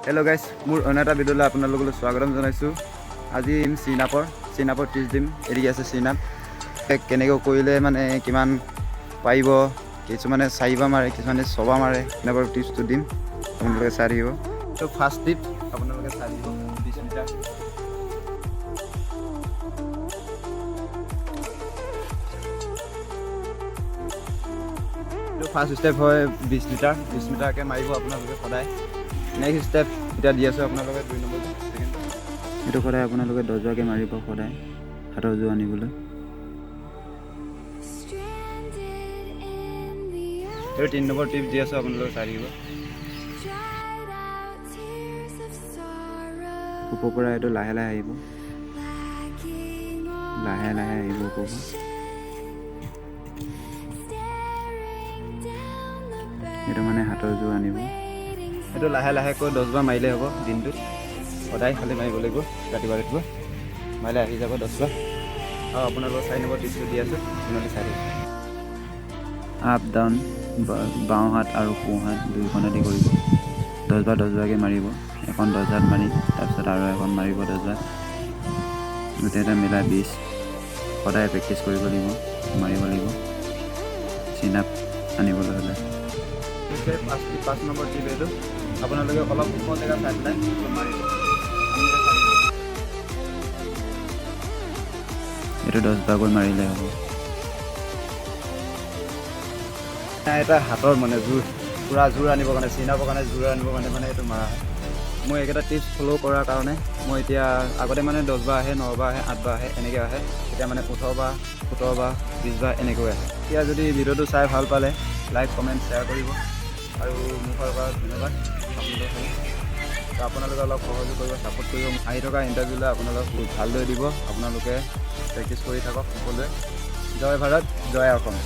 Hello' guys, মোৰ অন্য এটা ভিডিঅ'লৈ আপোনালোকলৈ স্বাগতম জনাইছোঁ। আজি চিনাপৰ টিপছ দিম। এৰি আছে চিনাপ কেনেকৈ কৰিলে মানে কিমান পাৰিব, কিছুমানে 4 মাৰে, কিছুমানে 6 মাৰে, এনেকুৱা টিপছটো দিম, আপোনালোকে চাই থাকিব। তো ফাৰ্ষ্ট টিপ আপোনালোকে চাই দিব 20 মিটাৰ। এইটো ফাৰ্ষ্ট ষ্টেপ হয় 20 মিটাৰকৈ মাৰিব আপোনালোকে সদায়। নেক্সট ষ্টেপ এতিয়া দি আছোঁ আপোনালোকে 2 নম্বৰ ছেকেণ্ড। এইটো সদায় আপোনালোকে 10 বাৰকৈ মাৰিব সদায় হাতৰ জোৰ আনিবলৈ। এইটো 3 নম্বৰ টিপ দি আছোঁ, আপোনালোকে চাই থাকিব। ওপৰৰ পৰা এইটো লাহে লাহে আহিব, লাহে লাহে আহিব ওপৰৰ পৰা। এইটো মানে হাতৰ জোৰ আনিব। এইটো লাহে লাহেকৈ 10 বাৰ মাৰিলে হ'ব দিনটোত। সদায় খালি মাৰিব লাগিব, ৰাতিপুৱা মাৰিলে আহি যাব 10 বাৰ। আৰু আপোনালোকৰ 4 নম্বৰ টিপছটো দি আছোঁ, আপোনালোকে চাই থাকিব। আপ ডাউন বাওঁ হাত আৰু সোঁ হাত দুয়োখনেদি কৰিব। 10 বাৰকৈ মাৰিব। এখন 10 হাত মাৰি তাৰপিছত আৰু এখন মাৰিব 10 বাৰ। গোটেইটা মিলাই 20। সদায় প্ৰেক্টিচ কৰিব লাগিব, মাৰিব লাগিব চিনাপ আনিবলৈ হ'লে। 5 নম্বৰ টিপ এইটো, আপোনালোকে অলপ ওখ জেগা চাই পেলাই মাৰিব। এইটো 10 বাৰকৈ মাৰিলে হ'ব। এটা হাতৰ মানে জোৰ, পূৰা জোৰ আনিবৰ কাৰণে, চিনাপৰ কাৰণে জোৰ আনিবৰ কাৰণে মানে এইটো মাৰা হয়। মই এইকেইটা টিপছ ফ'ল' কৰাৰ কাৰণে মই এতিয়া আগতে মানে 10 বাৰ আহে, 9 বাৰ আহে, 8 বাৰ আহে, এনেকৈ আহে। এতিয়া মানে 18 বাৰ, 17 বাৰ, 20 বাৰ এনেকৈ আহে। এতিয়া যদি ভিডিঅ'টো চাই ভাল পালে লাইক, কমেণ্ট, শ্বেয়াৰ কৰিব। আৰু মোৰ ফালৰ পৰা ধন্যবাদ আপোনালোকে। আপোনালোকে অলপ সহযোগ কৰিব, ছাপোৰ্ট কৰিব। আহি থকা ইণ্টাৰভিউলৈ আপোনালোক ভালদৰে দিব। আপোনালোকে প্ৰেক্টিচ কৰি থাকক সকলোৱে। জয় ভাৰত, জয় অসম।